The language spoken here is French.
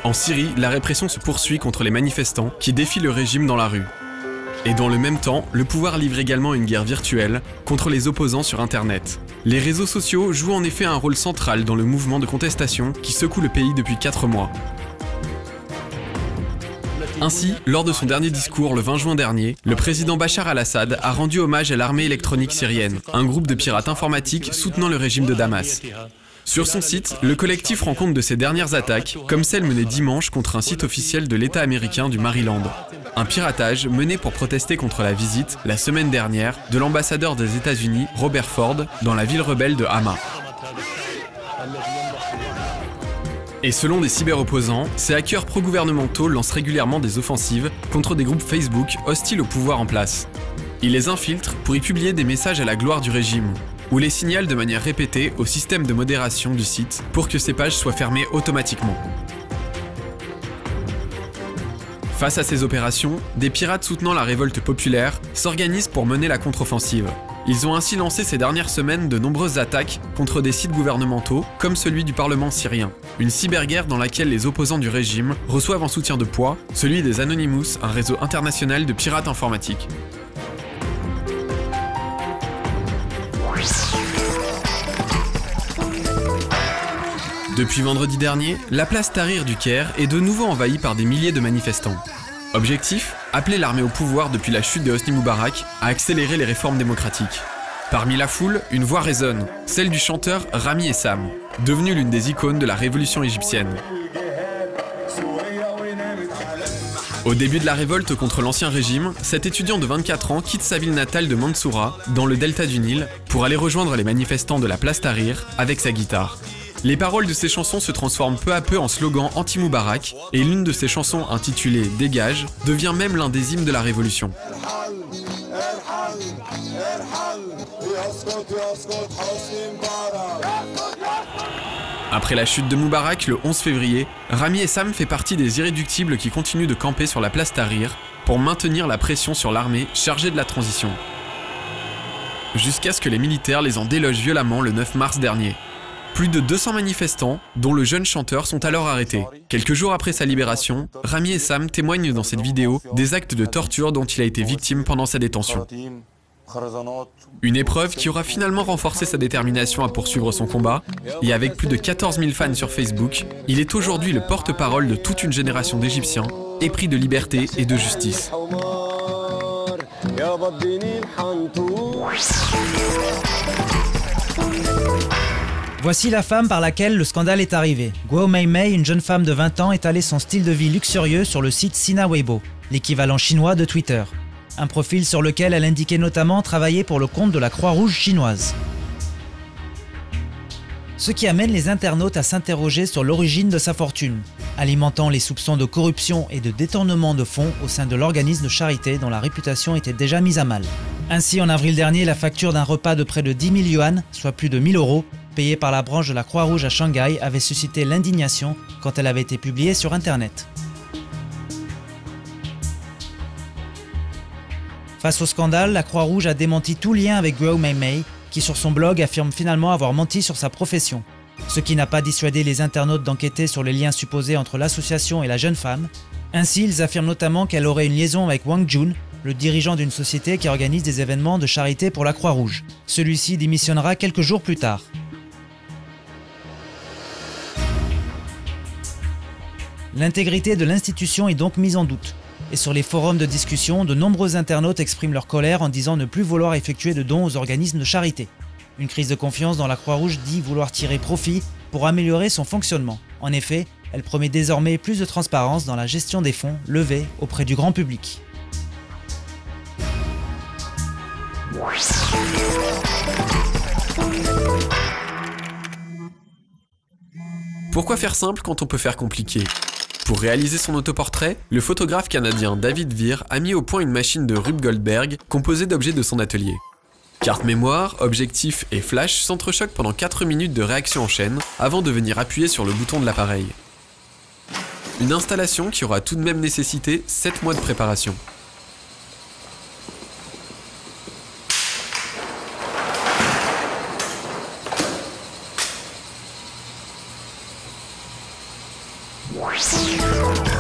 En Syrie, la répression se poursuit contre les manifestants qui défient le régime dans la rue. Et dans le même temps, le pouvoir livre également une guerre virtuelle contre les opposants sur Internet. Les réseaux sociaux jouent en effet un rôle central dans le mouvement de contestation qui secoue le pays depuis 4 mois. Ainsi, lors de son dernier discours le 20 juin dernier, le président Bachar al-Assad a rendu hommage à l'armée électronique syrienne, un groupe de pirates informatiques soutenant le régime de Damas. Sur son site, le collectif rend compte de ses dernières attaques, comme celle menée dimanche contre un site officiel de l'État américain du Maryland. Un piratage mené pour protester contre la visite, la semaine dernière, de l'ambassadeur des États-Unis, Robert Ford, dans la ville rebelle de Hama. Et selon des cyberopposants, ces hackers pro-gouvernementaux lancent régulièrement des offensives contre des groupes Facebook hostiles au pouvoir en place. Ils les infiltrent pour y publier des messages à la gloire du régime, ou les signalent de manière répétée au système de modération du site pour que ces pages soient fermées automatiquement. Face à ces opérations, des pirates soutenant la révolte populaire s'organisent pour mener la contre-offensive. Ils ont ainsi lancé ces dernières semaines de nombreuses attaques contre des sites gouvernementaux, comme celui du Parlement syrien. Une cyberguerre dans laquelle les opposants du régime reçoivent en soutien de poids celui des Anonymous, un réseau international de pirates informatiques. Depuis vendredi dernier, la place Tahrir du Caire est de nouveau envahie par des milliers de manifestants. Objectif : appeler l'armée au pouvoir depuis la chute de Hosni Moubarak à accélérer les réformes démocratiques. Parmi la foule, une voix résonne, celle du chanteur Rami Essam, devenu l'une des icônes de la révolution égyptienne. Au début de la révolte contre l'ancien régime, cet étudiant de 24 ans quitte sa ville natale de Mansoura, dans le delta du Nil, pour aller rejoindre les manifestants de la place Tahrir avec sa guitare. Les paroles de ses chansons se transforment peu à peu en slogans anti-Moubarak, et l'une de ses chansons intitulée « Dégage » devient même l'un des hymnes de la révolution. Après la chute de Moubarak le 11 février, Rami Essam fait partie des irréductibles qui continuent de camper sur la place Tahrir pour maintenir la pression sur l'armée chargée de la transition. Jusqu'à ce que les militaires les en délogent violemment le 9 mars dernier. Plus de 200 manifestants, dont le jeune chanteur, sont alors arrêtés. Quelques jours après sa libération, Rami Essam témoigne dans cette vidéo des actes de torture dont il a été victime pendant sa détention. Une épreuve qui aura finalement renforcé sa détermination à poursuivre son combat, et avec plus de 14 000 fans sur Facebook, il est aujourd'hui le porte-parole de toute une génération d'Égyptiens, épris de liberté et de justice. Voici la femme par laquelle le scandale est arrivé. Guo Meimei, une jeune femme de 20 ans, étalait son style de vie luxurieux sur le site Sina Weibo, l'équivalent chinois de Twitter. Un profil sur lequel elle indiquait notamment travailler pour le compte de la Croix-Rouge chinoise. Ce qui amène les internautes à s'interroger sur l'origine de sa fortune, alimentant les soupçons de corruption et de détournement de fonds au sein de l'organisme de charité dont la réputation était déjà mise à mal. Ainsi, en avril dernier, la facture d'un repas de près de 10 000 yuan, soit plus de 1 000 €, payée par la branche de la Croix-Rouge à Shanghai, avait suscité l'indignation quand elle avait été publiée sur Internet. Face au scandale, la Croix-Rouge a démenti tout lien avec Guo Meimei, qui sur son blog affirme finalement avoir menti sur sa profession. Ce qui n'a pas dissuadé les internautes d'enquêter sur les liens supposés entre l'association et la jeune femme. Ainsi, ils affirment notamment qu'elle aurait une liaison avec Wang Jun, le dirigeant d'une société qui organise des événements de charité pour la Croix-Rouge. Celui-ci démissionnera quelques jours plus tard. L'intégrité de l'institution est donc mise en doute. Et sur les forums de discussion, de nombreux internautes expriment leur colère en disant ne plus vouloir effectuer de dons aux organismes de charité. Une crise de confiance dans la Croix-Rouge dit vouloir tirer profit pour améliorer son fonctionnement. En effet, elle promet désormais plus de transparence dans la gestion des fonds levés auprès du grand public. Pourquoi faire simple quand on peut faire compliqué ? Pour réaliser son autoportrait, le photographe canadien David Veer a mis au point une machine de Rube Goldberg composée d'objets de son atelier. Carte mémoire, objectif et flash s'entrechoquent pendant 4 minutes de réaction en chaîne avant de venir appuyer sur le bouton de l'appareil. Une installation qui aura tout de même nécessité 7 mois de préparation. Bye.